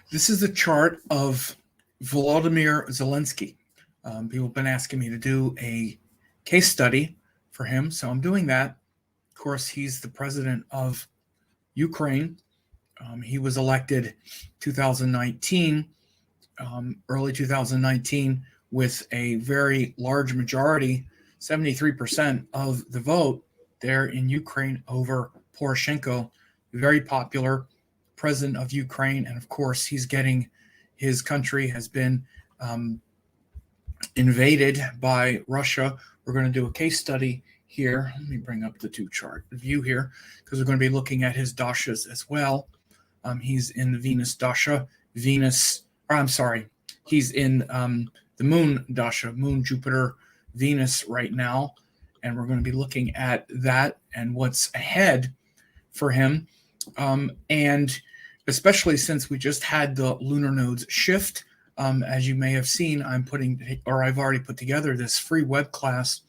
This is a chart of Volodymyr Zelensky. People have been asking me to do a case study for him, so I'm doing that. Of course, he's the president of Ukraine. He was elected 2019, early 2019, with a very large majority, 73% of the vote there in Ukraine over Poroshenko, very popular president of Ukraine. And of course, his country has been invaded by Russia. We're going to do a case study here. Let me bring up the two-chart view here because we're going to be looking at his dashas as well. He's in the Venus dasha, he's in the Moon dasha, Moon, Jupiter, Venus right now. And we're going to be looking at that and what's ahead for him. And especially since we just had the lunar nodes shift, as you may have seen, I've already put together this free web class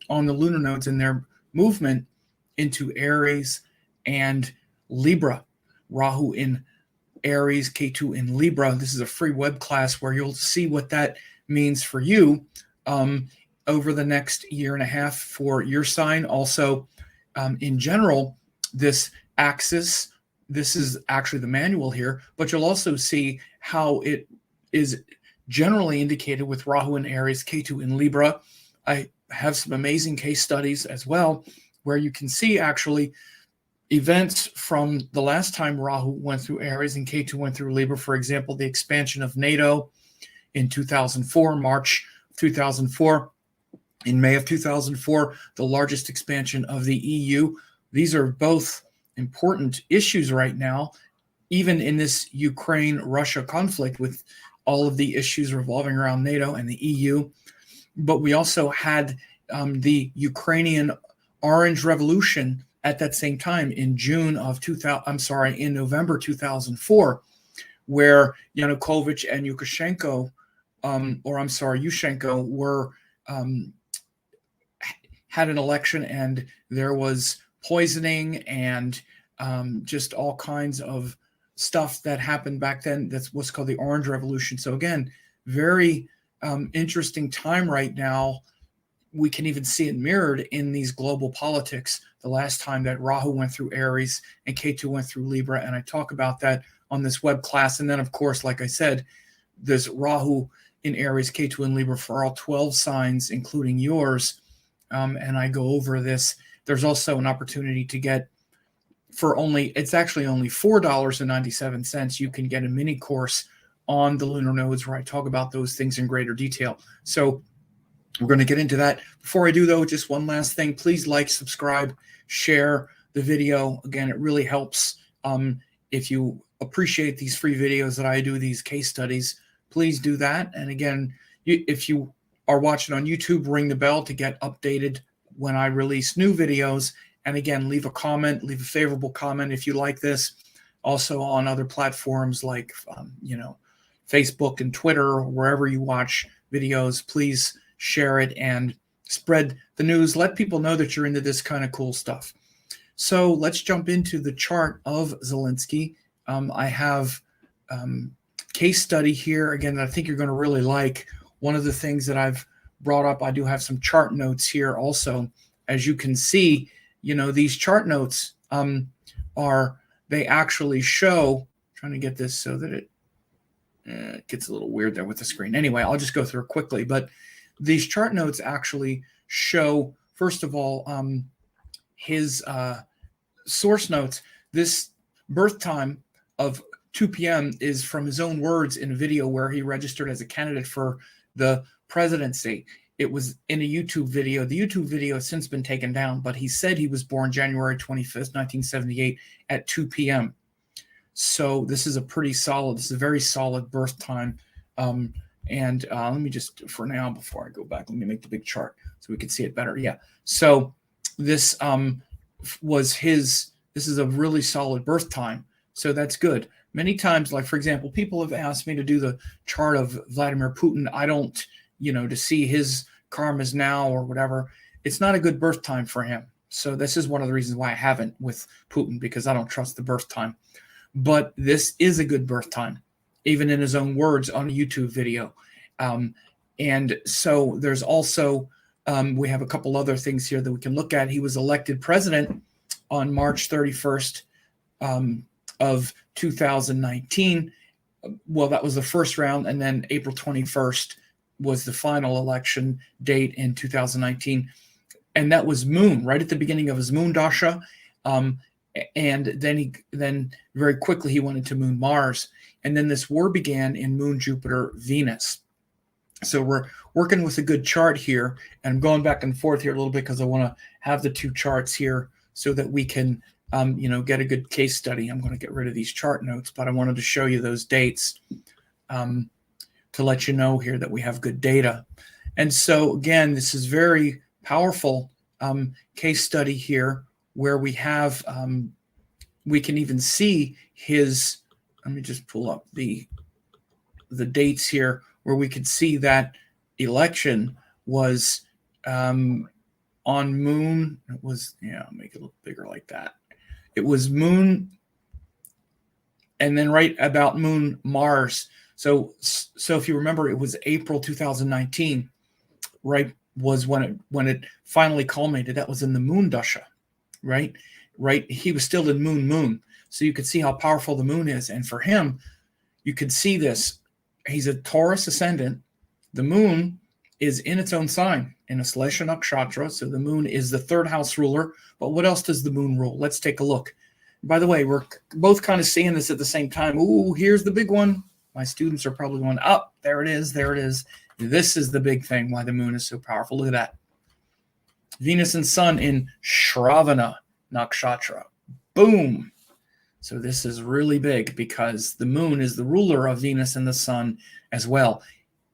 on the lunar nodes and their movement into Aries and Libra. Rahu in Aries, Ketu in Libra. This is a free web class where you'll see what that means for you over the next year and a half for your sign. Also, in general, this axis, this is actually the manual here, but you'll also see how it is generally indicated with Rahu in Aries, Ketu in Libra. I have some amazing case studies as well where you can see actually events from the last time Rahu went through Aries and Ketu went through Libra. For example, the expansion of NATO in 2004, March 2004. In May of 2004, the largest expansion of the EU. These are both important issues right now, even in this Ukraine-Russia conflict with all of the issues revolving around NATO and the EU. But we also had the Ukrainian Orange Revolution at that same time in in November 2004, where Yanukovych and Yushchenko were had an election, and there was poisoning and just all kinds of stuff that happened back then. That's what's called the Orange Revolution. So again, very interesting time right now. We can even see it mirrored in these global politics. The last time that Rahu went through Aries and Ketu went through Libra, and I talk about that on this web class. And then, of course, like I said, there's Rahu in Aries, Ketu in Libra for all 12 signs, including yours. And I go over this. There's also an opportunity to get it's actually only $4.97. You can get a mini course on the lunar nodes where I talk about those things in greater detail. So we're going to get into that. Before I do, though, just one last thing. Please like, subscribe, share the video. Again, it really helps. If you appreciate these free videos that I do, these case studies, please do that. And again, if you are watching on YouTube, ring the bell to get updated when I release new videos. And again, leave a comment, leave a favorable comment if you like this. Also on other platforms like, Facebook and Twitter, or wherever you watch videos, please share it and spread the news. Let people know that you're into this kind of cool stuff. So let's jump into the chart of Zelensky. I have case study here, again, that I think you're going to really like. One of the things that I've brought up, I do have some chart notes here also. As you can see, these chart notes they actually show, trying to get this so that it gets a little weird there with the screen. Anyway, I'll just go through it quickly. But these chart notes actually show, first of all, his source notes. This birth time of 2 p.m. is from his own words in a video where he registered as a candidate for the presidency. It was in a YouTube video. The YouTube video has since been taken down, but he said he was born January 25th, 1978 at 2 p.m. So this is a very solid birth time. And let me just, for now, before I go back, let me make the big chart so we can see it better. Yeah. So this this is a really solid birth time. So that's good. Many times, like, for example, people have asked me to do the chart of Vladimir Putin. I don't, to see his karmas now or whatever. It's not a good birth time for him. So this is one of the reasons why I haven't with Putin, because I don't trust the birth time. But this is a good birth time. even in his own words on a YouTube video. And so there's also, we have a couple other things here that we can look at. He was elected president on March 31st of 2019. Well, that was the first round, and then April 21st was the final election date in 2019. And that was Moon, right at the beginning of his Moon dasha. And then very quickly he went into Moon Mars. And then this war began in Moon Jupiter Venus. So we're working with a good chart here. And I'm going back and forth here a little bit because I want to have the two charts here so that we can get a good case study. I'm going to get rid of these chart notes, but I wanted to show you those dates to let you know here that we have good data. And so again, this is very powerful case study here where we have, we can even see his, let me just pull up the dates here where we could see that election was on Moon. It was, I'll make it look bigger like that. It was Moon and then right about Moon Mars. So if you remember, it was April 2019, right, was when it finally culminated. That was in the Moon dasha, right? He was still in Moon. So you could see how powerful the Moon is. And for him, you could see this. He's a Taurus ascendant. The Moon is in its own sign, in a Astrological nakshatra. So the Moon is the third house ruler. But what else does the Moon rule? Let's take a look. By the way, we're both kind of seeing this at the same time. Ooh, here's the big one. My students are probably going, up. There it is. There it is. This is the big thing, why the Moon is so powerful. Look at that. Venus and Sun in Shravana nakshatra. Boom. So this is really big because the Moon is the ruler of Venus and the Sun as well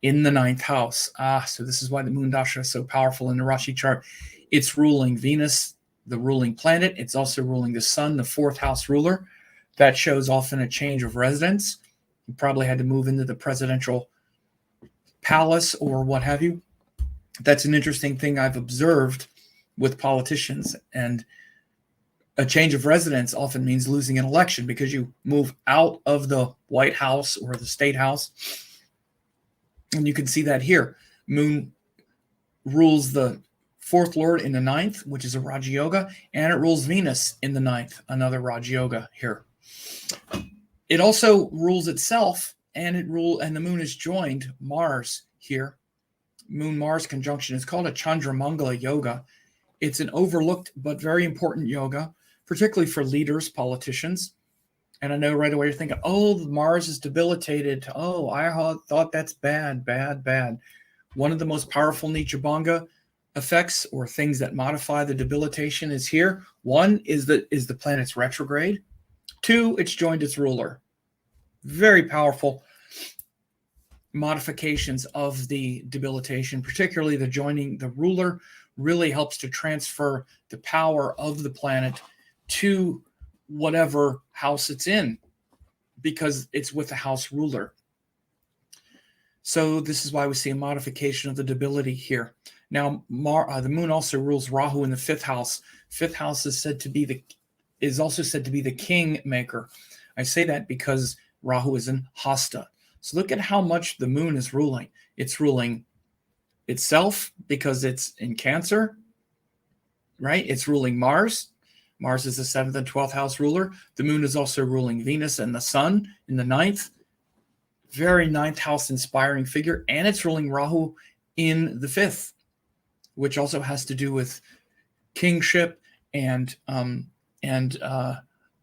in the 9th house. So this is why the Moon dasha is so powerful in the Rashi chart. It's ruling Venus, the ruling planet. It's also ruling the Sun, the 4th house ruler. That shows often a change of residence. You probably had to move into the presidential palace or what have you. That's an interesting thing I've observed with politicians. And a change of residence often means losing an election because you move out of the White House or the State House. And you can see that here. Moon rules the 4th Lord in the 9th, which is a Raja Yoga, and it rules Venus in the 9th, another Raja Yoga here. It also rules itself, and the Moon is joined Mars here. Moon-Mars conjunction is called a Chandra Mangala Yoga. It's an overlooked but very important yoga, particularly for leaders, politicians. And I know right away you're thinking, oh, Mars is debilitated. Oh, I thought that's bad. One of the most powerful Nichabanga effects or things that modify the debilitation is here. One is the planet's retrograde. 2, it's joined its ruler. Very powerful modifications of the debilitation, particularly the joining the ruler, really helps to transfer the power of the planet to whatever house it's in because it's with the house ruler. So this is why we see a modification of the debility here. Now, the Moon also rules Rahu in the 5th house. 5th house is also said to be the king maker. I say that because Rahu is in Hasta. So look at how much the Moon is ruling. It's ruling itself because it's in Cancer, right? It's ruling Mars. Mars is the 7th and 12th house ruler. The Moon is also ruling Venus and the Sun in the 9th. Very 9th house inspiring figure. And it's ruling Rahu in the 5th, which also has to do with kingship and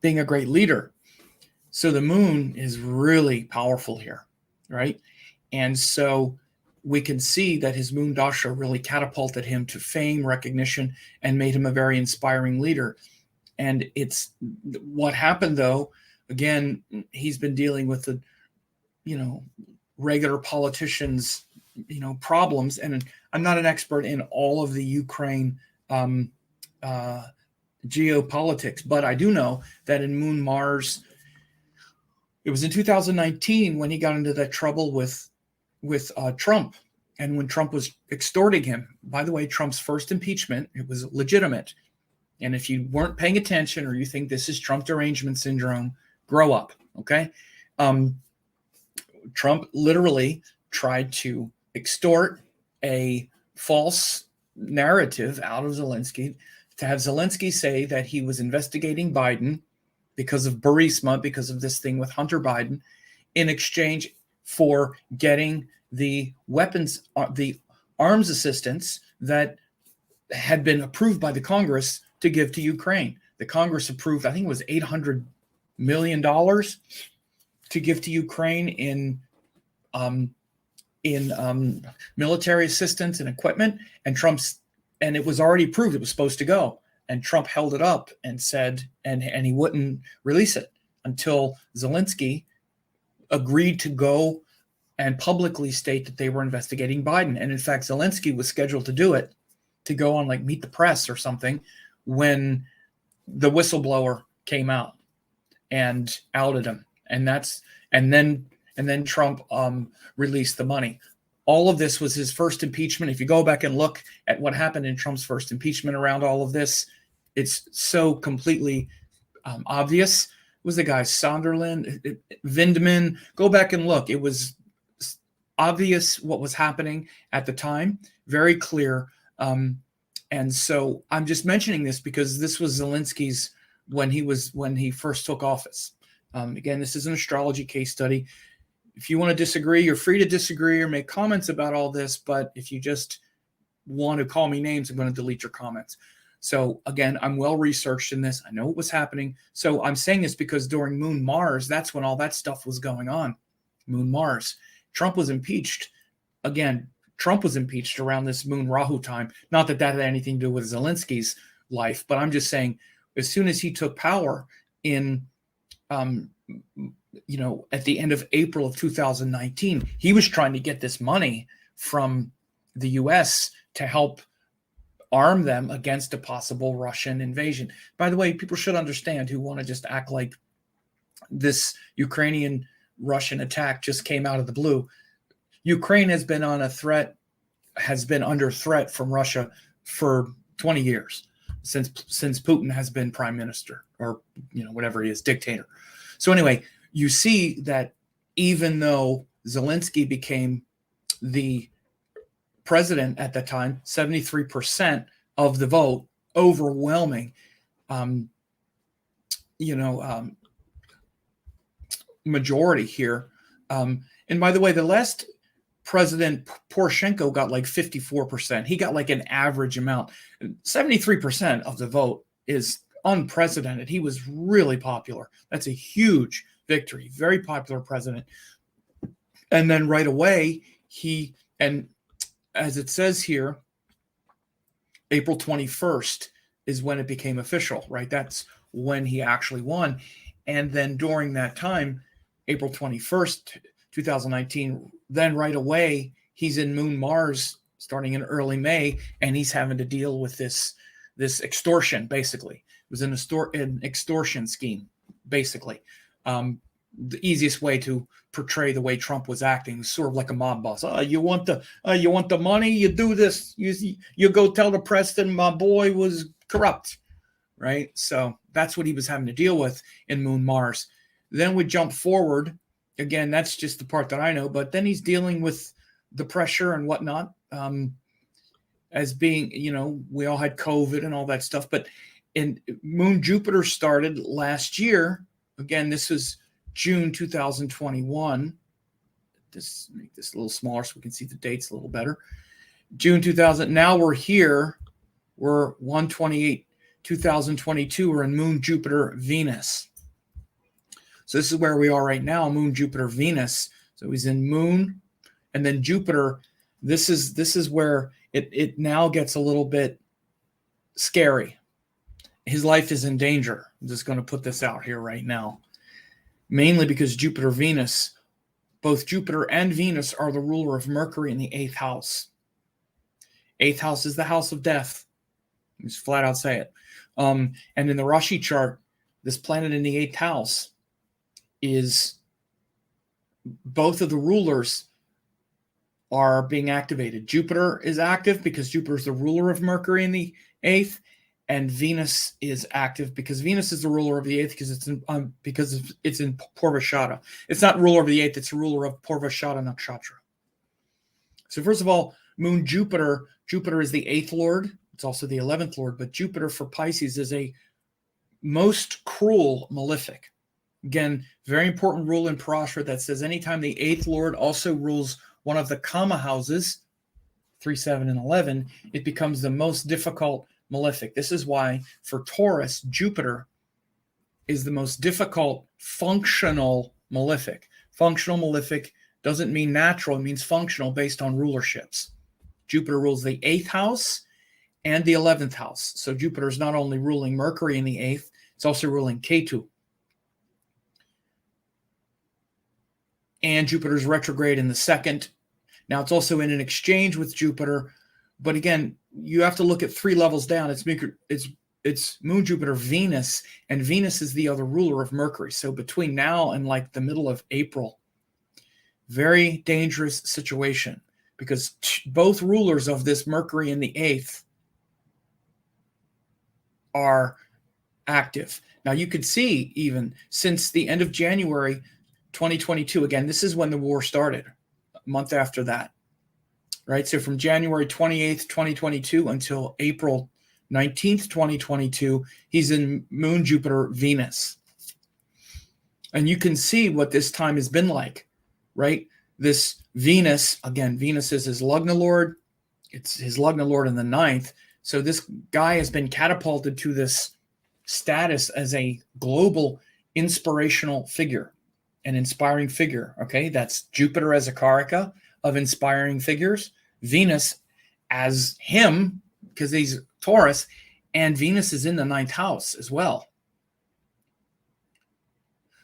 being a great leader. So the Moon is really powerful here, right? And so we can see that his Moon dasha really catapulted him to fame, recognition, and made him a very inspiring leader. And it's what happened, though. Again, he's been dealing with the, regular politicians, problems. And I'm not an expert in all of the Ukraine geopolitics, but I do know that in Moon Mars, it was in 2019 when he got into that trouble with Trump, and when Trump was extorting him. By the way, Trump's first impeachment, it was legitimate. And if you weren't paying attention or you think this is Trump derangement syndrome, grow up, okay? Trump literally tried to extort a false narrative out of Zelensky, to have Zelensky say that he was investigating Biden because of Burisma, because of this thing with Hunter Biden, in exchange for getting the weapons, the arms assistance that had been approved by the Congress to give to Ukraine. The Congress approved, I think it was $800 million to give to Ukraine in military assistance and equipment, and it was already approved. It was supposed to go, and Trump held it up and said, and he wouldn't release it until Zelensky agreed to go and publicly state that they were investigating Biden. And in fact, Zelensky was scheduled to do it, to go on like Meet the Press or something, when the whistleblower came out and outed him. And then Trump released the money. All of this was his first impeachment. If you go back and look at what happened in Trump's first impeachment around all of this, it's so completely obvious. It was the guy Sonderland, Vindman. Go back and look. It was obvious what was happening at the time, very clear. And so I'm just mentioning this because this was Zelensky's when he first took office. Again, this is an astrology case study. If you want to disagree, you're free to disagree or make comments about all this. But if you just want to call me names, I'm going to delete your comments. So again, I'm well researched in this. I know what was happening. So I'm saying this because during Moon Mars, that's when all that stuff was going on. Moon Mars. Trump was impeached. Again, Trump was impeached around this Moon Rahu time. Not that that had anything to do with Zelensky's life, but I'm just saying, as soon as he took power in, at the end of April of 2019, he was trying to get this money from the U.S. to help arm them against a possible Russian invasion. By the way, people should understand who want to just act like this Ukrainian Russian attack just came out of the blue. Ukraine has been under threat from Russia for 20 years, since Putin has been prime minister, or whatever he is, dictator. So anyway, you see that even though Zelensky became the president at the time, 73% of the vote, overwhelming, majority here. And by the way, the last president, Poroshenko, got like 54%. He got like an average amount. 73% of the vote is unprecedented. He was really popular. That's a huge victory. Very popular president. And then right away, and as it says here, April 21st is when it became official, right? That's when he actually won. And then during that time, April 21st, 2019, then right away, he's in Moon Mars starting in early May, and he's having to deal with this extortion, basically. It was an extortion scheme, basically. The easiest way to portray the way Trump was acting was sort of like a mob boss. You want the money? You do this. You go tell the press that my boy was corrupt, right? So that's what he was having to deal with in Moon Mars. Then we jump forward. Again, that's just the part that I know. But then he's dealing with the pressure and whatnot, as being, we all had COVID and all that stuff. But in Moon Jupiter started last year. Again, this was June 2021. Make this a little smaller so we can see the dates a little better. June 2000. Now we're here. We're 1/28/2022. We're in Moon Jupiter Venus. So this is where we are right now, Moon Jupiter Venus. So he's in Moon and then Jupiter. This is where it now gets a little bit scary. His life is in danger. I'm just going to put this out here right now. Mainly because Jupiter Venus, both Jupiter and Venus are the ruler of Mercury in the 8th house. 8th house is the house of death. Just flat out say it. And in the Rashi chart, this planet in the 8th house is, both of the rulers are being activated. Jupiter is active because Jupiter is the ruler of Mercury in the 8th, and Venus is active because Venus is the ruler of the eighth because it's in Purvashada. It's not ruler of the eighth; it's a ruler of Purvashada nakshatra. So first of all, Moon Jupiter. Jupiter is the eighth lord. It's also the 11th lord, but Jupiter for Pisces is a most cruel malefic. Again, very important rule in Parashara that says anytime the eighth lord also rules one of the Kama houses, 3, 7, and 11, it becomes the most difficult malefic. This is why for Taurus, Jupiter is the most difficult functional malefic. Functional malefic doesn't mean natural, it means functional based on rulerships. Jupiter rules the 8th house and the 11th house. So Jupiter is not only ruling Mercury in the 8th, it's also ruling Ketu. And Jupiter's retrograde in the 2nd. Now it's also in an exchange with Jupiter, but again, you have to look at 3 levels down. It's Moon, Jupiter, Venus, and Venus is the other ruler of Mercury. So between now and like the middle of April, very dangerous situation because both rulers of this Mercury in the 8th are active. Now you could see even since the end of January 2022, again, this is when the war started, a month after that, right? So from January 28th, 2022 until April 19th, 2022, he's in Moon, Jupiter, Venus. And you can see what this time has been like, right? This Venus, again, Venus is his Lugna Lord. It's his Lugna Lord in the 9th. So this guy has been catapulted to this status as a global inspirational figure, an inspiring figure, okay? That's Jupiter as a Karaka of inspiring figures, Venus as him, because he's Taurus, and Venus is in the 9th house as well.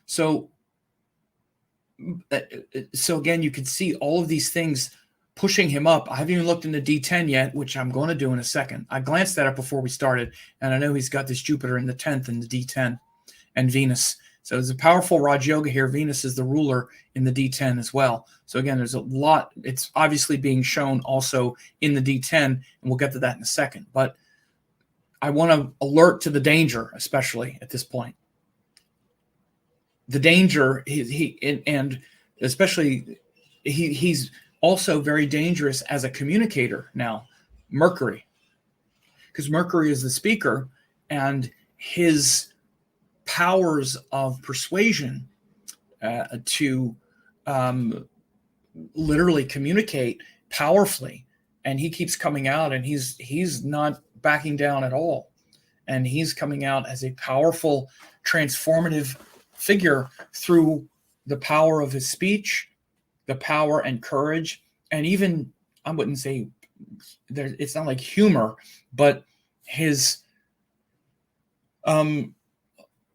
So again, you can see all of these things pushing him up. I haven't even looked into D10 yet, which I'm going to do in a second. I glanced at it before we started, and I know he's got this Jupiter in the 10th and the D10 and Venus. So there's a powerful Raj Yoga here. Venus is the ruler in the D10 as well. So again, there's a lot. It's obviously being shown also in the D10, and we'll get to that in a second. But I want to alert to the danger, especially at this point. The danger, and especially he's also very dangerous as a communicator now, Mercury, because Mercury is the speaker, and his powers of persuasion to literally communicate powerfully, and he keeps coming out, and he's not backing down at all, and he's coming out as a powerful, transformative figure through the power of his speech, the power and courage, and even, I wouldn't say it's not like humor, but his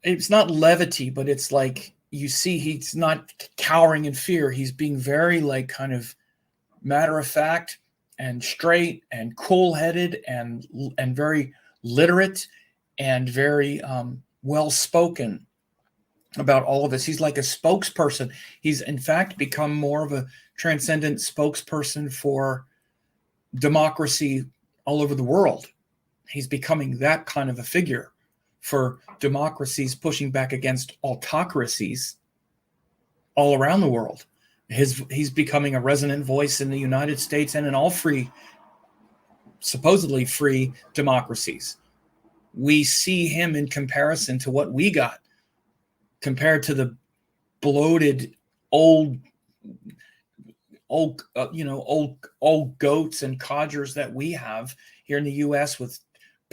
it's not levity, but it's like you see he's not cowering in fear. He's being very like kind of matter of fact and straight and cool-headed and very literate and very well spoken about all of this. He's like a spokesperson. He's in fact become more of a transcendent spokesperson for democracy all over the world. He's becoming that kind of a figure for democracies pushing back against autocracies all around the world. He's becoming a resonant voice in the United States and in all free, supposedly free democracies. We see him in comparison to what we got, compared to the bloated old goats and codgers that we have here in the U.S. with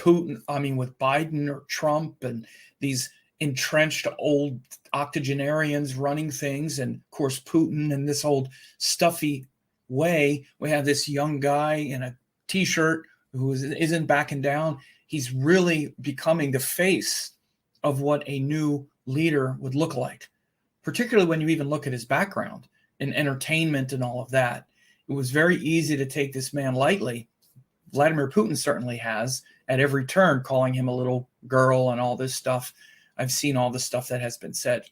with Biden or Trump and these entrenched old octogenarians running things, and of course Putin and this old stuffy way. We have this young guy in a t-shirt who isn't backing down. He's really becoming the face of what a new leader would look like, particularly when you even look at his background in entertainment and all of that. It was very easy to take this man lightly. Vladimir Putin certainly has, at every turn, calling him a little girl and all this stuff. I've seen all the stuff that has been said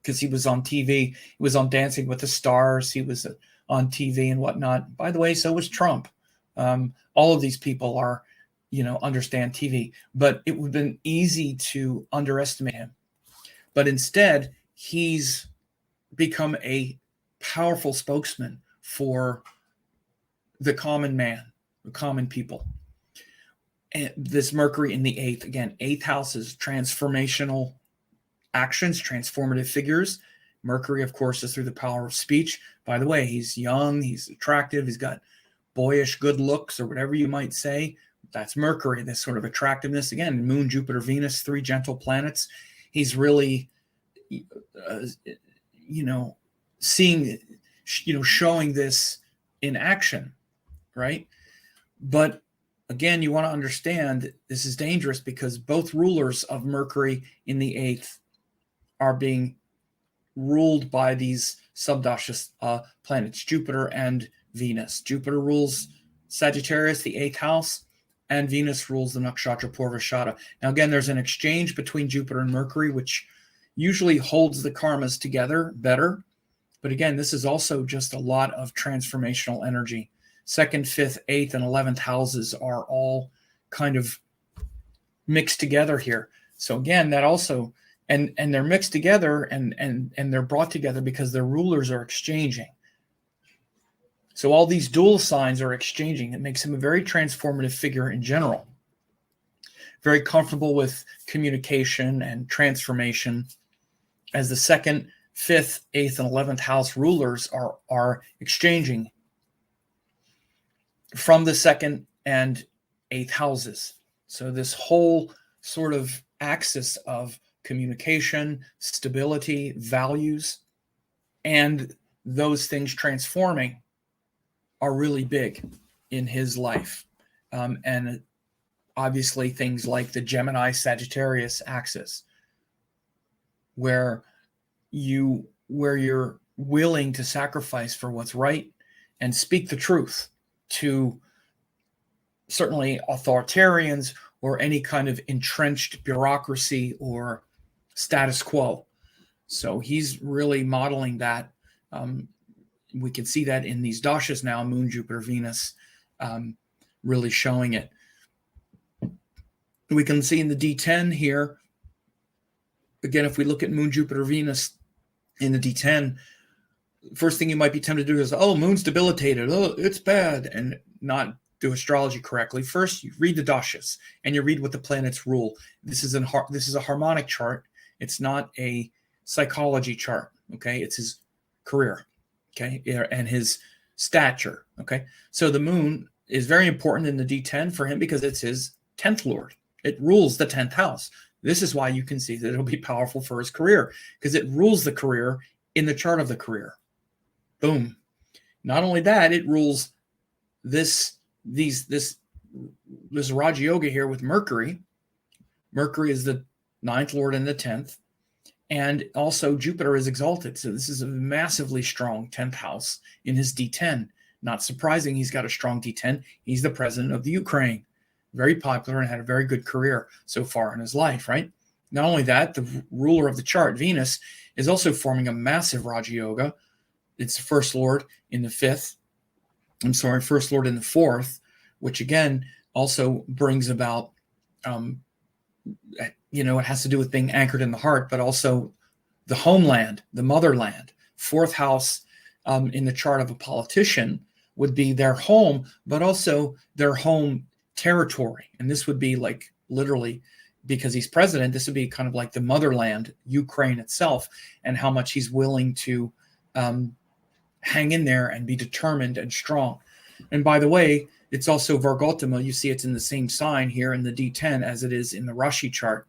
because he was on TV. He was on Dancing with the Stars. He was on TV and whatnot. By the way, so was Trump. All of these people are, understand TV. But it would have been easy to underestimate him. But instead, he's become a powerful spokesman for the common man, the common people. And this Mercury in the eighth, again, eighth house is transformational actions, transformative figures. Mercury, of course, is through the power of speech. By the way, he's young, he's attractive, he's got boyish good looks, or whatever you might say. That's Mercury, this sort of attractiveness. Again, Moon, Jupiter, Venus, three gentle planets. He's really, seeing, showing this in action, right? But again, you want to understand this is dangerous because both rulers of Mercury in the eighth are being ruled by these subdasha planets, Jupiter and Venus. Jupiter rules Sagittarius, the eighth house, and Venus rules the nakshatra Purvashada. Now, again, there's an exchange between Jupiter and Mercury, which usually holds the karmas together better. But again, this is also just a lot of transformational energy. Second, fifth, eighth, and 11th houses are all kind of mixed together here. So again, that also, and they're mixed together and they're brought together because their rulers are exchanging. So all these dual signs are exchanging. It makes him a very transformative figure in general. Very comfortable with communication and transformation, as the second, fifth, eighth, and 11th house rulers are exchanging from the second and eighth houses. So this whole sort of axis of communication, stability, values, and those things transforming are really big in his life. And obviously things like the Gemini-Sagittarius axis, where you're willing to sacrifice for what's right and speak the truth to certainly authoritarians or any kind of entrenched bureaucracy or status quo. So he's really modeling that. We can see that in these dashas now, Moon, Jupiter, Venus, really showing it. We can see in the D10 here, again, if we look at Moon, Jupiter, Venus in the D10, first thing you might be tempted to do is, oh, Moon's debilitated, oh, it's bad, and not do astrology correctly. First, you read the dashas and you read what the planets rule. This is a harmonic chart. It's not a psychology chart, okay? It's his career, okay, and his stature, okay? So the Moon is very important in the D10 for him because it's his 10th lord. It rules the 10th house. This is why you can see that it'll be powerful for his career, because it rules the career in the chart of the career. Boom. Not only that, it rules this Raja Yoga here with Mercury. Mercury is the 9th lord and the 10th. And also Jupiter is exalted. So this is a massively strong 10th house in his D10. Not surprising he's got a strong D10. He's the president of the Ukraine. Very popular and had a very good career so far in his life, right? Not only that, the ruler of the chart, Venus, is also forming a massive Raja Yoga. It's the first lord in the first lord in the fourth, which again also brings about, it has to do with being anchored in the heart, but also the homeland, the motherland. Fourth house in the chart of a politician would be their home, but also their home territory. And this would be like literally, because he's president, this would be kind of like the motherland, Ukraine itself, and how much he's willing to hang in there and be determined and strong. And by the way, it's also Vargotama. You see it's in the same sign here in the D10 as it is in the Rashi chart,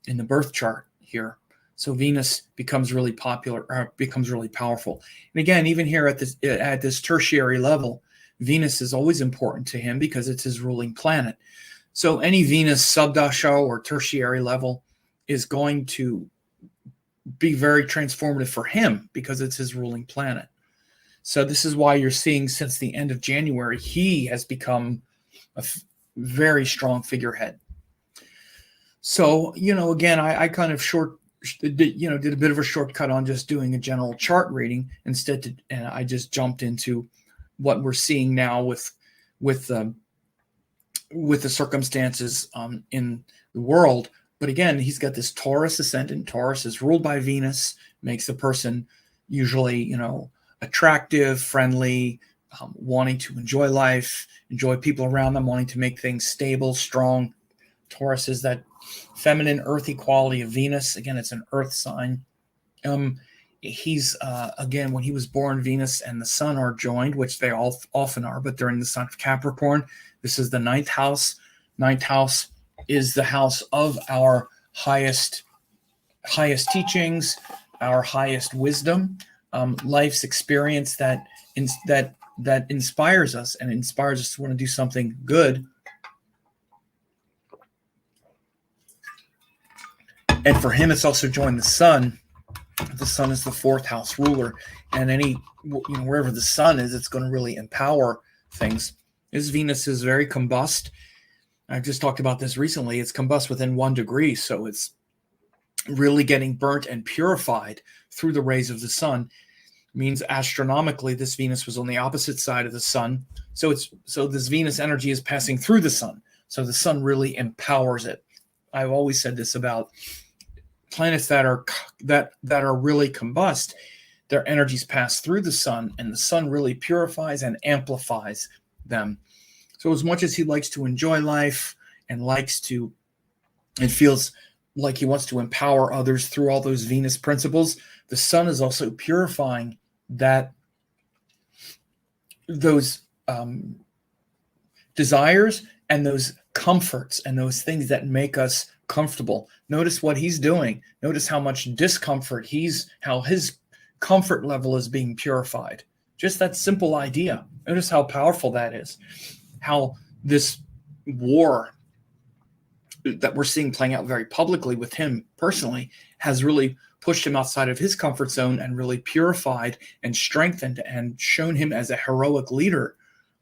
in the birth chart here. So Venus becomes really popular, becomes really powerful. And again, even here at this tertiary level, Venus is always important to him because it's his ruling planet. So any Venus subdasha or tertiary level is going to be very transformative for him because it's his ruling planet. So this is why you're seeing since the end of January, he has become a very strong figurehead. So, again, I kind of did a bit of a shortcut on just doing a general chart reading and I just jumped into what we're seeing now with with the circumstances in the world. But again, he's got this Taurus ascendant. Taurus is ruled by Venus, makes the person usually, attractive, friendly, wanting to enjoy life, enjoy people around them, wanting to make things stable, strong. Taurus is that feminine, earthy quality of Venus. Again, it's an earth sign. He's, again, when he was born, Venus and the sun are joined, which they all often are, but they're in the sign of Capricorn. This is the ninth house. Ninth house is the house of our highest teachings, our highest wisdom, life's experience that inspires us and inspires us to want to do something good. And for him, it's also joined the sun. The sun is the fourth house ruler, and wherever the sun is, it's going to really empower things. His Venus is very combust. I just talked about this recently. It's combust within 1 degree, so it's really getting burnt and purified through the rays of the sun. It means astronomically, this Venus was on the opposite side of the sun, so this Venus energy is passing through the sun. So the sun really empowers it. I've always said this about planets that are really combust. Their energies pass through the sun, and the sun really purifies and amplifies them. So as much as he likes to enjoy life and feels like he wants to empower others through all those Venus principles, the sun is also purifying those desires and those comforts and those things that make us comfortable. Notice what he's doing. Notice how much discomfort how his comfort level is being purified. Just that simple idea. Notice how powerful that is. How this war that we're seeing playing out very publicly with him personally has really pushed him outside of his comfort zone and really purified and strengthened and shown him as a heroic leader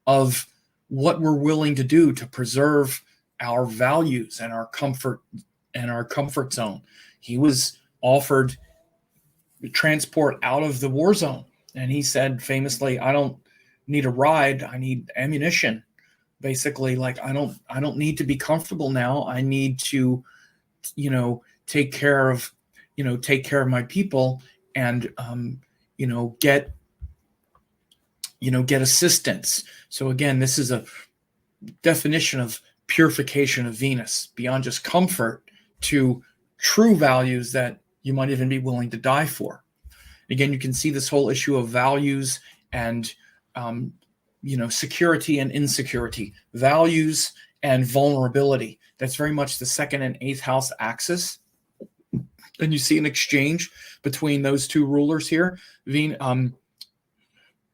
of what we're willing to do to preserve our values and our comfort zone. He was offered transport out of the war zone, and he said famously, "I don't need a ride, I need ammunition." Basically, like, I don't need to be comfortable now. I need to, take care of my people and get assistance. So again, this is a definition of purification of Venus, beyond just comfort to true values that you might even be willing to die for. Again, you can see this whole issue of values and security and insecurity, values and vulnerability. That's very much the second and eighth house axis. And you see an exchange between those two rulers here,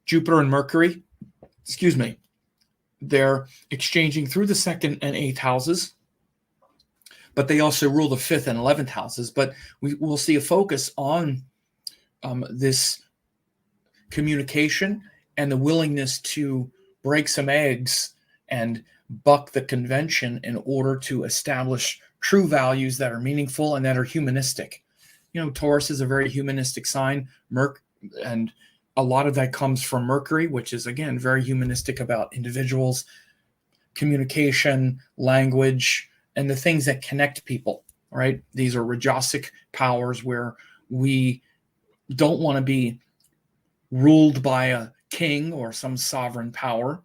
Jupiter and Mercury. They're exchanging through the second and eighth houses, but they also rule the fifth and 11th houses. But we'll see a focus on this communication and the willingness to break some eggs and buck the convention in order to establish true values that are meaningful and that are humanistic. Taurus is a very humanistic sign, and a lot of that comes from Mercury, which is, again, very humanistic about individuals, communication, language, and the things that connect people, right? These are Rajasic powers where we don't want to be ruled by a king or some sovereign power,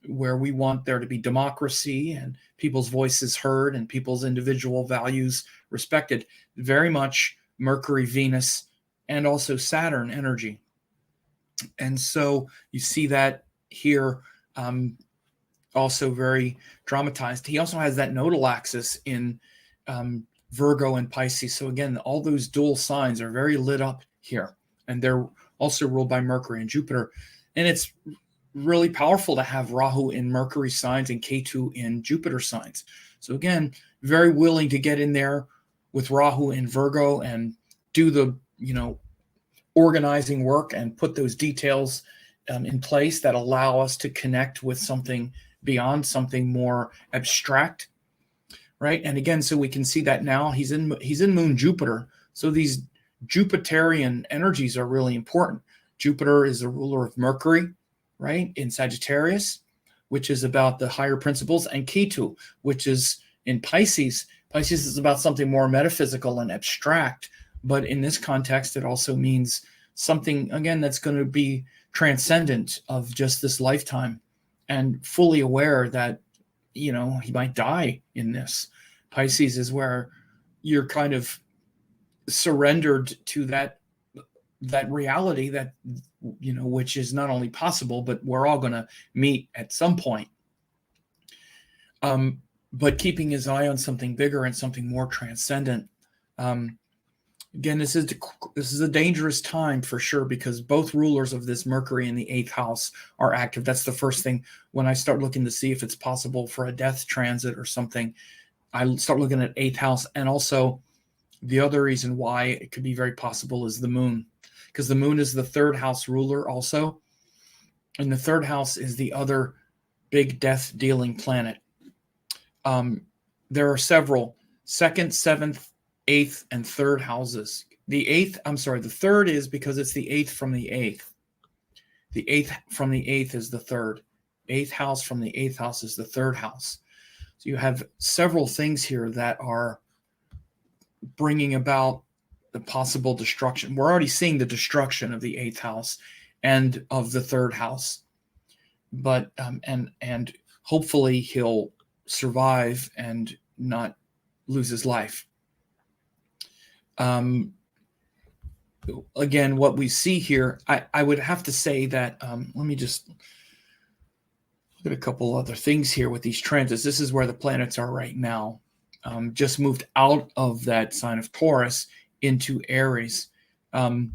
where we want there to be democracy and people's voices heard and people's individual values respected. Very much Mercury, Venus, and also Saturn energy. And so you see that here, also very dramatized. He also has that nodal axis in Virgo and Pisces. So again, all those dual signs are very lit up here, and they're also ruled by Mercury and Jupiter. And it's really powerful to have Rahu in Mercury signs and Ketu in Jupiter signs. So again, very willing to get in there with Rahu in Virgo and do the, organizing work and put those details in place that allow us to connect with something beyond, something more abstract, right? And again, so we can see that now he's in Moon Jupiter. So these Jupiterian energies are really important. Jupiter is the ruler of Mercury, right, in Sagittarius. which is about the higher principles, and Ketu, which is in Pisces. Pisces is about something more metaphysical and abstract, but in this context, it also means something, again, that's going to be transcendent of just this lifetime and fully aware that, he might die in this. Pisces is where you're kind of surrendered to that reality that, which is not only possible, but we're all going to meet at some point. But keeping his eye on something bigger and something more transcendent. Again, this is a dangerous time for sure, because both rulers of this Mercury in the 8th house are active. That's the first thing when I start looking to see if it's possible for a death transit or something. I start looking at 8th house, and also the other reason why it could be very possible is the moon, because the moon is the 3rd house ruler also, and the 3rd house is the other big death dealing planet. There are several 2nd, 7th, 8th, and 3rd houses. The 3rd is because it's the 8th from the 8th. The 8th from the 8th is the 3rd. 8th house from the 8th house is the 3rd house. So you have several things here that are bringing about the possible destruction. We're already seeing the destruction of the 8th house and of the 3rd house. But and hopefully he'll survive and not lose his life. Again, what we see here, I would have to say that, let me just look at a couple other things here with these transits. This is where the planets are right now. Just moved out of that sign of Taurus into Aries. Well,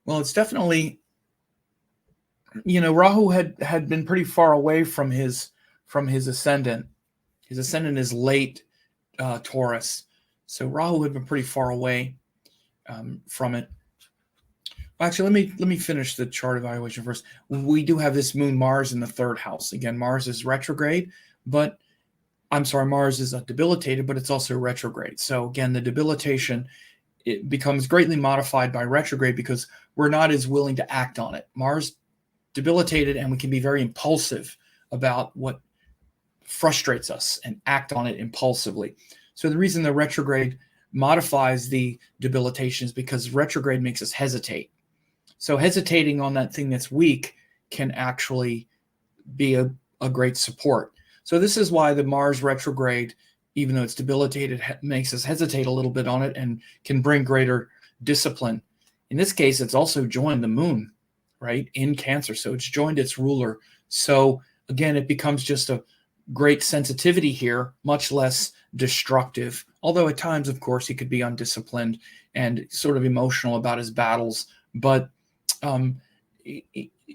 it's definitely, Rahu had been pretty far away from his ascendant. His ascendant is late Taurus. So Rahu had been pretty far away from it. Actually, let me finish the chart evaluation first. We do have this moon Mars in the 3rd house. Again, Mars is retrograde, but Mars is debilitated, but it's also retrograde. So again, the debilitation, it becomes greatly modified by retrograde because we're not as willing to act on it. Mars debilitated, and we can be very impulsive about what frustrates us and act on it impulsively. So the reason the retrograde modifies the debilitation is because retrograde makes us hesitate. So hesitating on that thing that's weak can actually be a great support. So this is why the Mars retrograde, even though it's debilitated, makes us hesitate a little bit on it and can bring greater discipline. In this case, it's also joined the moon, right, in Cancer. So it's joined its ruler. So again, it becomes just a great sensitivity here, much less destructive. Although at times, of course, he could be undisciplined and sort of emotional about his battles. But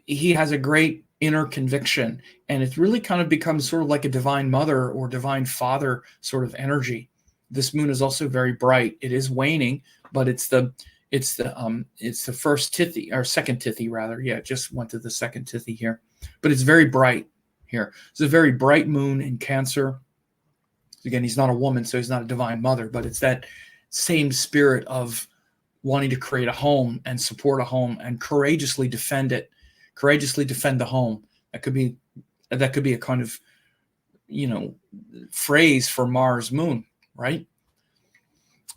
he has a great inner conviction, and it really kind of becomes sort of like a divine mother or divine father sort of energy. This moon is also very bright. It is waning, but it's the first Tithi, or second Tithi rather. Yeah, it just went to the second Tithi here, but it's very bright here. It's a very bright moon in Cancer. Again, he's not a woman, so he's not a divine mother, but it's that same spirit of wanting to create a home and support a home and courageously defend it, courageously defend the home. That could be a kind of, phrase for Mars moon, right?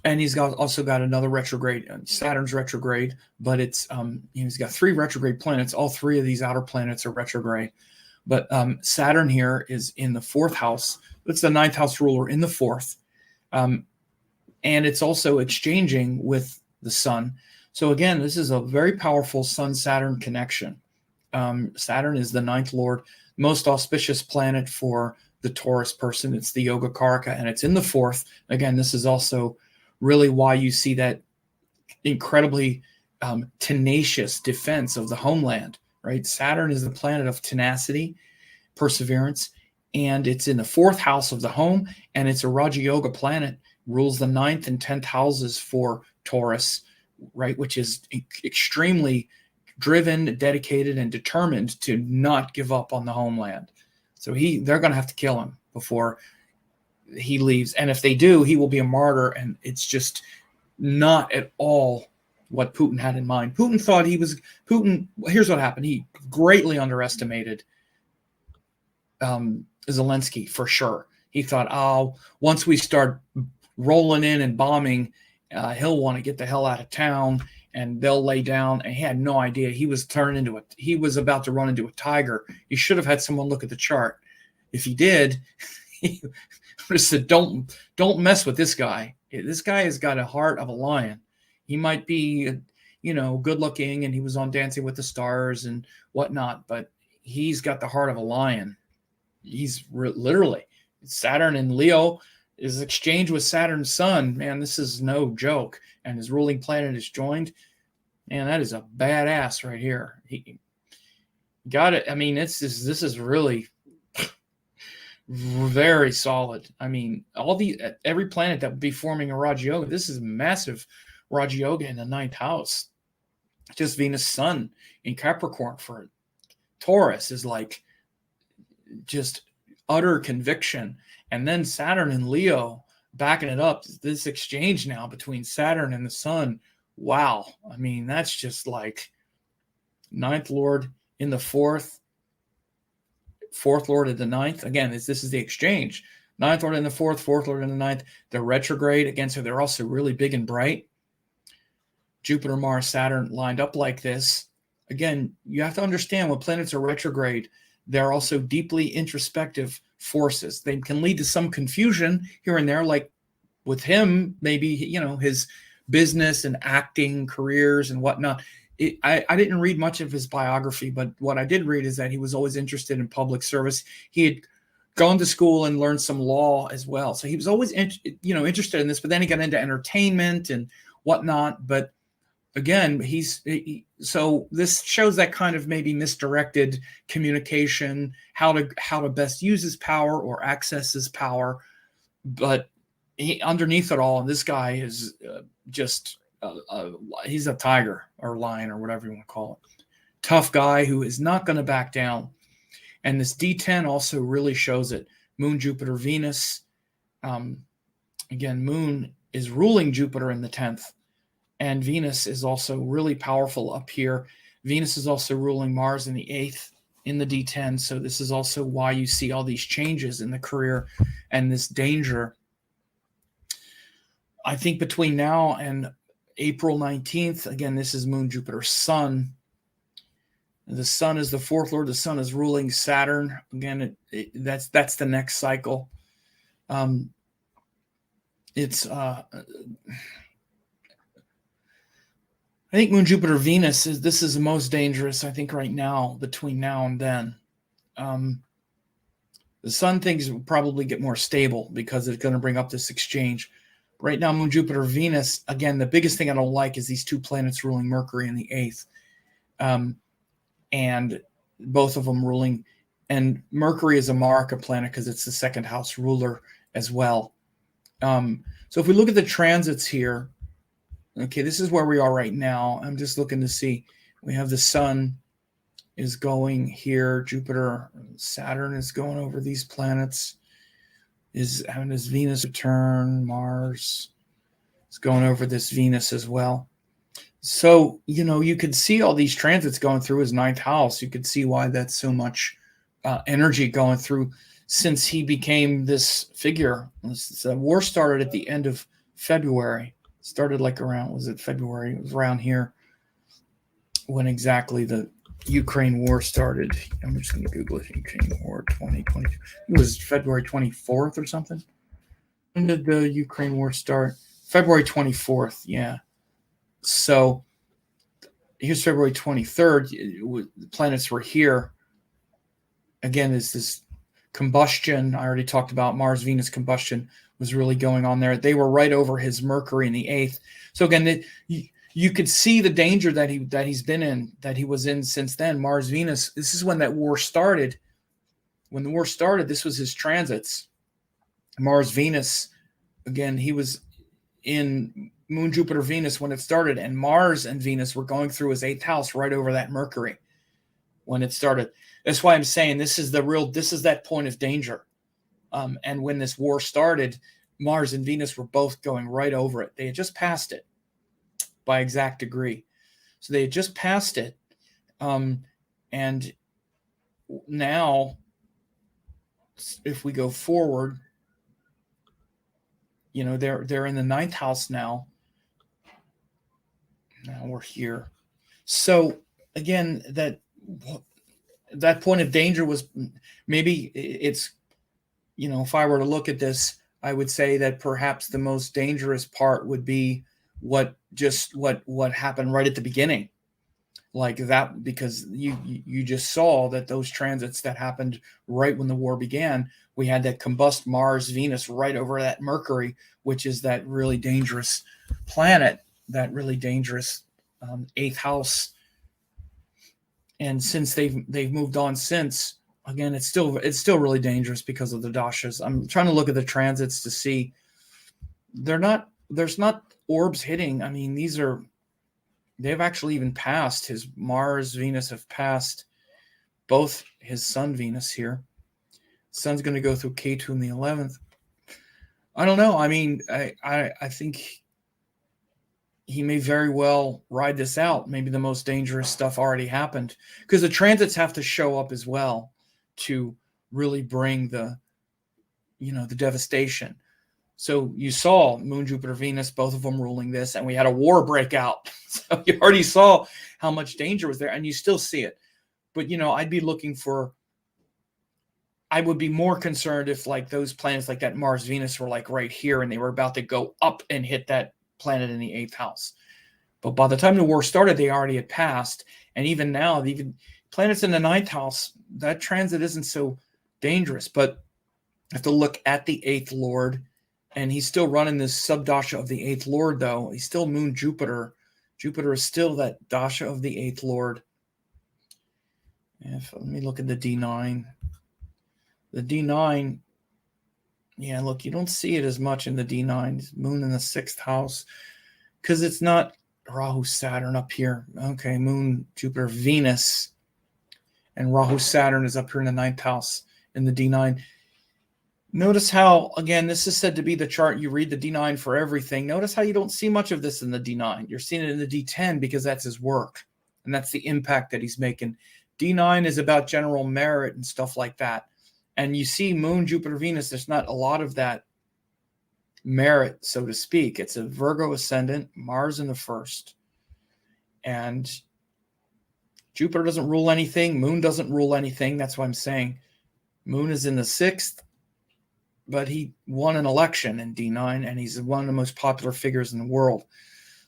And he's also got another retrograde, Saturn's retrograde, but it's he's got 3 retrograde planets. All 3 of these outer planets are retrograde. But Saturn here is in the 4th house. It's the 9th house ruler in the 4th. And it's also exchanging with the sun. So again, this is a very powerful Sun-Saturn connection. Saturn is the 9th lord, most auspicious planet for the Taurus person. It's the Yoga Karaka, and it's in the 4th. Again, this is also really why you see that incredibly tenacious defense of the homeland, right? Saturn is the planet of tenacity, perseverance, and it's in the 4th house of the home, and it's a Raja Yoga planet, rules the 9th and 10th houses for Taurus, right? Which is extremely driven, dedicated, and determined to not give up on the homeland. So they're going to have to kill him before he leaves. And if they do, he will be a martyr. And it's just not at all what Putin had in mind. Here's what happened. He greatly underestimated Zelensky, for sure. He thought, oh, once we start rolling in and bombing, he'll want to get the hell out of town and they'll lay down. And he had no idea. He was about to run into a tiger. He should have had someone look at the chart. If he did, he would have said, don't mess with this guy. This guy has got a heart of a lion. He might be, good looking, and he was on Dancing with the Stars and whatnot, but he's got the heart of a lion. He's literally Saturn and Leo. His exchange with Saturn's sun, man, this is no joke. And his ruling planet is joined. Man, that is a badass right here. He got it. I mean, this is really very solid. I mean, every planet that would be forming a Raja Yoga, this is massive Raja Yoga in the 9th house. Just Venus Sun in Capricorn for Taurus is like just utter conviction. And then Saturn and Leo backing it up. This exchange now between Saturn and the Sun. Wow. I mean, that's just like 9th Lord in the 4th Lord in the 9th. Again, this is the exchange. 9th Lord in the 4th, 4th Lord in the 9th. They're retrograde. Again, so they're also really big and bright. Jupiter, Mars, Saturn lined up like this. Again, you have to understand when planets are retrograde, they're also deeply introspective forces. They can lead to some confusion here and there, like with him, maybe, his business and acting careers and whatnot. I didn't read much of his biography, but what I did read is that he was always interested in public service. He had gone to school and learned some law as well. So he was always, interested in this, but then he got into entertainment and whatnot. But again, so this shows that kind of maybe misdirected communication, how to best use his power or access his power. But underneath it all, this guy is he's a tiger or lion or whatever you want to call it. Tough guy who is not going to back down. And this D10 also really shows it. Moon, Jupiter, Venus. Again, Moon is ruling Jupiter in the 10th. And Venus is also really powerful up here. Venus is also ruling Mars in the 8th in the D10. So this is also why you see all these changes in the career and this danger. I think between now and April 19th, again, this is Moon, Jupiter, Sun. The Sun is the 4th Lord. The Sun is ruling Saturn. Again, that's the next cycle. I think Moon, Jupiter, Venus this is the most dangerous, I think, right now, between now and then. The Sun things will probably get more stable because it's going to bring up this exchange. Right now, Moon, Jupiter, Venus, again, the biggest thing I don't like is these two planets ruling Mercury in the 8th. And both of them ruling. And Mercury is a Maraka planet because it's the 2nd house ruler as well. So if we look at the transits here, okay, this is where we are right now. I'm just looking to see. We have the Sun is going here. Jupiter, Saturn is going over these planets. Is having this Venus return. Mars is going over this Venus as well. So, you could see all these transits going through his 9th house. You could see why that's so much energy going through since he became this figure. The war started at the end of February. Started like around, was it February? It was around here when exactly the Ukraine war started. I'm just going to Google it. Ukraine war 2022. It was February 24th or something. When did the Ukraine war start? February 24th. Yeah. So here's February 23rd. The planets were here. Again, is this combustion. I already talked about Mars, Venus combustion was really going on there. They were right over his Mercury in the 8th. So again, you could see the danger that he's been in, that he was in since then. Mars, Venus. This is when that war started. When the war started, this was his transits. Mars, Venus. Again, he was in Moon, Jupiter, Venus when it started, and Mars and Venus were going through his 8th house right over that Mercury when it started. That's why I'm saying this is that point of danger. And when this war started, Mars and Venus were both going right over it. They had just passed it. by exact degree. So they had just passed it. And now, if we go forward, they're in the 9th house now. Now we're here. So again, that point of danger was, maybe it's, if I were to look at this, I would say that perhaps the most dangerous part would be what happened right at the beginning, like that, because you just saw that those transits that happened right when the war began, we had that combust Mars Venus right over that Mercury, which is that really dangerous planet, that really dangerous 8th house. And since they've moved on since, again, it's still really dangerous because of the dashas. I'm trying to look at the transits to see. There's not orbs hitting. I mean, they've actually even passed. His Mars, Venus have passed both his Sun, Venus here. Sun's going to go through Ketu in the 11th. I don't know. I mean, I think he may very well ride this out. Maybe the most dangerous stuff already happened, because the transits have to show up as well to really bring the devastation. So you saw Moon, Jupiter, Venus, both of them ruling this, and we had a war break out. So you already saw how much danger was there, and you still see it. But, I would be more concerned if like those planets like that Mars, Venus were like right here, and they were about to go up and hit that planet in the 8th house. But by the time the war started, they already had passed. And even now, even planets in the 9th house, that transit isn't so dangerous. But I have to look at the 8th Lord, and he's still running this sub-dasha of the 8th Lord, though. He's still Moon Jupiter. Jupiter is still that dasha of the 8th Lord. Let me look at the D9. The D9, yeah, look, you don't see it as much in the D9. Moon in the 6th house, because it's not Rahu, Saturn up here. Okay, Moon, Jupiter, Venus, and Rahu, Saturn is up here in the 9th house in the D9. Notice how, again, this is said to be the chart. You read the D9 for everything. Notice how you don't see much of this in the D9. You're seeing it in the D10 because that's his work, and that's the impact that he's making. D9 is about general merit and stuff like that. And you see Moon, Jupiter, Venus, there's not a lot of that merit, so to speak. It's a Virgo ascendant, Mars in the 1st. And Jupiter doesn't rule anything. Moon doesn't rule anything. That's why I'm saying Moon is in the 6th, but he won an election in D9, and he's one of the most popular figures in the world.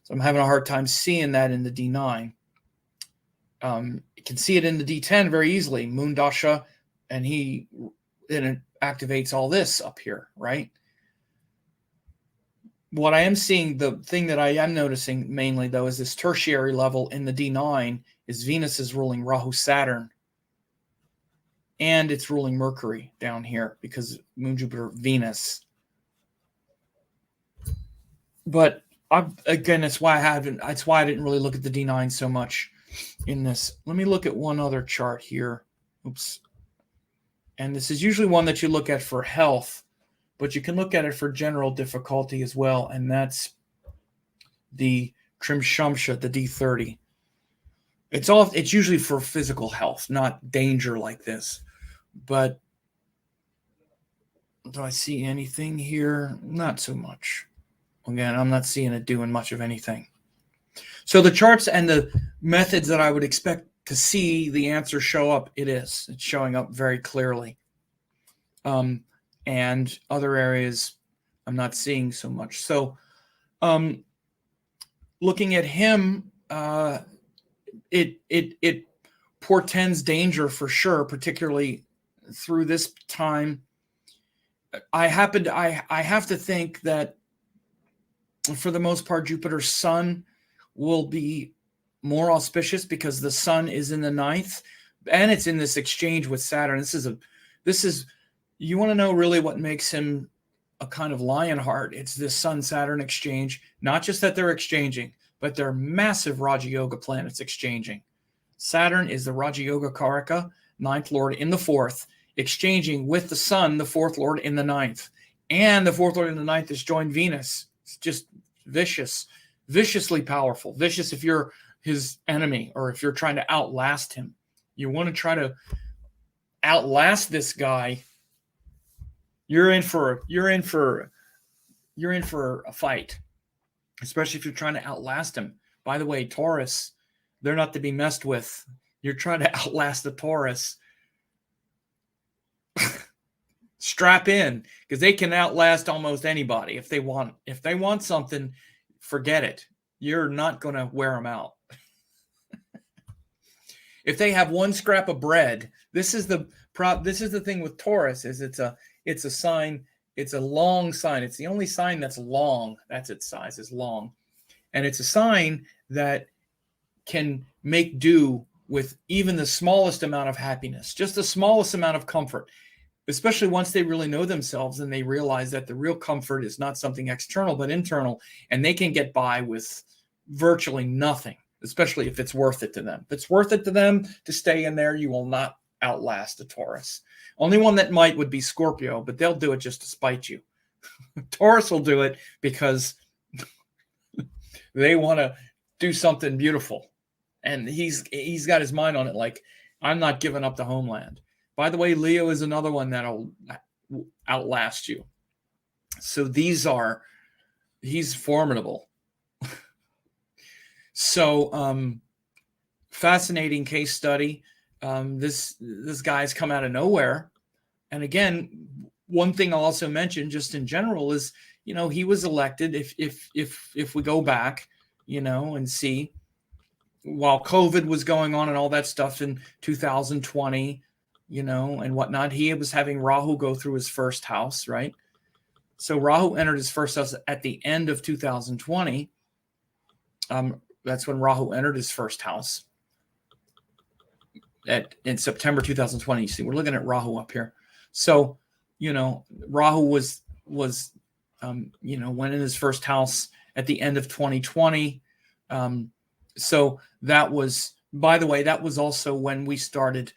So I'm having a hard time seeing that in the D9. You can see it in the D10 very easily. Moon dasha, and then it activates all this up here, right? What I am seeing, the thing that I am noticing mainly, though, is this tertiary level in the D9 is Venus is ruling Rahu, Saturn, and it's ruling Mercury down here because Moon, Jupiter, Venus. But again, that's why I didn't really look at the D9 so much in this. Let me look at one other chart here. Oops. And this is usually one that you look at for health, but you can look at it for general difficulty as well. And that's the Trimshamsha, the D30. It's usually for physical health, not danger like this. But do I see anything here? Not so much. Again, I'm not seeing it doing much of anything. So the charts and the methods that I would expect to see the answer show up, it's showing up very clearly. And other areas I'm not seeing so much. So looking at him, it portends danger for sure, particularly through this time. I have to think that for the most part, Jupiter's sun will be more auspicious because the sun is in the 9th and it's in this exchange with Saturn. This is you want to know really what makes him a kind of Lionheart. It's this Sun-Saturn exchange, not just that they're exchanging, but they're massive Raja Yoga planets exchanging. Saturn is the Raja Yoga Karaka, 9th Lord in the 4th, exchanging with the Sun, the 4th Lord in the 9th. And the 4th Lord in the 9th is joined Venus. It's just vicious, viciously powerful. Vicious if you're his enemy or if you're trying to outlast him. You want to try to outlast this guy. You're in for a fight, especially if you're trying to outlast him. By the way, Taurus, they're not to be messed with. You're trying to outlast the Taurus. Strap in, because they can outlast almost anybody if they want. If they want something, forget it. You're not going to wear them out. If they have one scrap of bread, this is the thing with Taurus, is it's a sign. It's a long sign. It's the only sign that's long. That's its size, is long. And it's a sign that can make do with even the smallest amount of happiness, just the smallest amount of comfort, especially once they really know themselves and they realize that the real comfort is not something external, but internal, and they can get by with virtually nothing, especially if it's worth it to them. If it's worth it to them to stay in there, you will not outlast a Taurus. Only one that might would be Scorpio, but they'll do it just to spite you. Taurus will do it because they want to do something beautiful. And he's got his mind on it, like, I'm not giving up the homeland. By the way, Leo is another one that'll outlast you. So he's formidable. So fascinating case study. This guy's come out of nowhere. And again, one thing I'll also mention just in general is, he was elected, if we go back, and see, while COVID was going on and all that stuff in 2020, and whatnot, he was having Rahu go through his first house, right? So Rahu entered his first house at the end of 2020. That's when Rahu entered his first house in September 2020. You see, we're looking at Rahu up here. So, Rahu was went in his first house at the end of 2020. So that was, by the way, that was also when we started,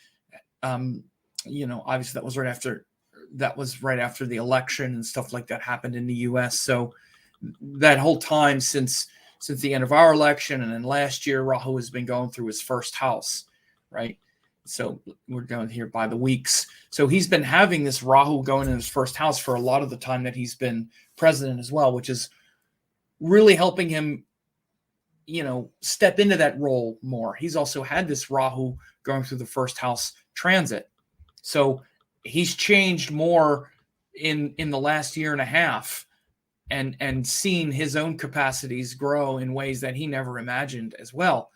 obviously that was right after the election and stuff like that happened in the US. So that whole time since the end of our election and then last year, Rahu has been going through his first house, right? So we're going here by the weeks. So he's been having this Rahu going in his first house for a lot of the time that he's been president as well, which is really helping him, step into that role more. He's also had this Rahu going through the first house transit. So he's changed more in the last year and a half and seen his own capacities grow in ways that he never imagined as well,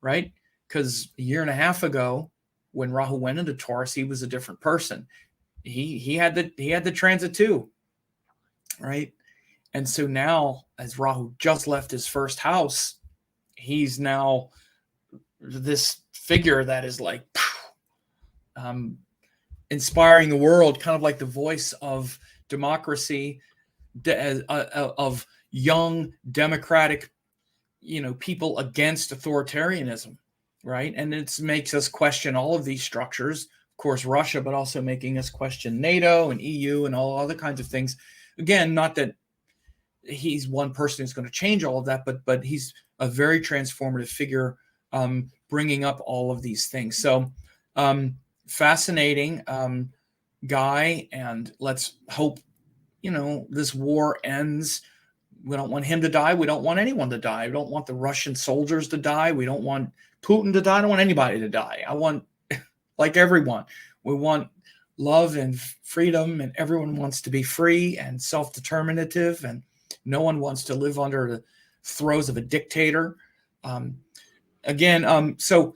right? Because a year and a half ago, when Rahu went into Taurus, he was a different person. He had the transit too, right? And so now, as Rahu just left his first house, he's now this figure that is like inspiring the world, kind of like the voice of democracy, of young democratic, people against authoritarianism, right? And it makes us question all of these structures, of course, Russia, but also making us question NATO and EU and all other kinds of things. Again, not that he's one person who's going to change all of that, but he's a very transformative figure, bringing up all of these things. So fascinating guy, and let's hope this war ends. We don't want him to die. We don't want anyone to die. We don't want the Russian soldiers to die. We don't want Putin to die. I don't want anybody to die. I want, like everyone, we want love and freedom, and everyone wants to be free and self-determinative, and no one wants to live under the throes of a dictator. So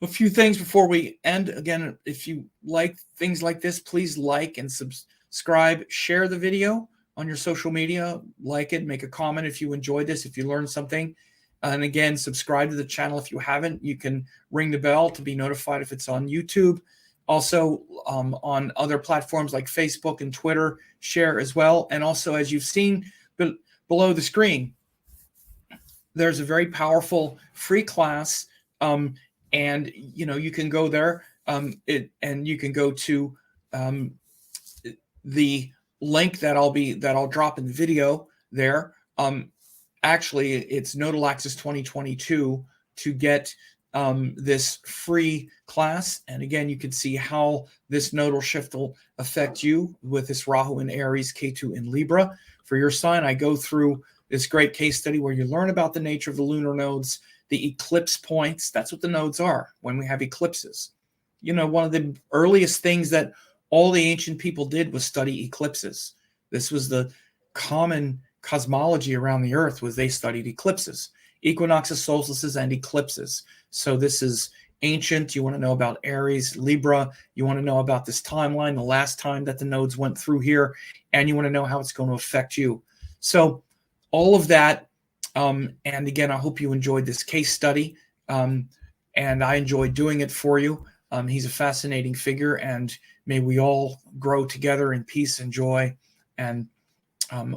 a few things before we end. Again, if you like things like this, please like and subscribe, share the video on your social media, like it, make a comment if you enjoyed this, if you learned something. And again, subscribe to the channel if you haven't. You can ring the bell to be notified if it's on YouTube. Also on other platforms like Facebook and Twitter, share as well. And also, as you've seen below the screen, there's a very powerful free class, and you can go there, and you can go to the link that I'll drop in the video there. actually, it's Nodal Axis 2022 to get this free class. And again, you can see how this nodal shift will affect you with this Rahu in Aries, Ketu in Libra. For your sign, I go through this great case study where you learn about the nature of the lunar nodes, the eclipse points. That's what the nodes are when we have eclipses. You know, one of the earliest things that all the ancient people did was study eclipses. This was the common cosmology around the earth, was they studied eclipses, equinoxes, solstices, and eclipses. So this is ancient. You want to know about Aries, Libra. You want to know about this timeline, the last time that the nodes went through here, and you want to know how it's going to affect you. So all of that. And again, I hope you enjoyed this case study. And I enjoyed doing it for you. He's a fascinating figure, and may we all grow together in peace and joy. And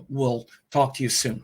we'll talk to you soon.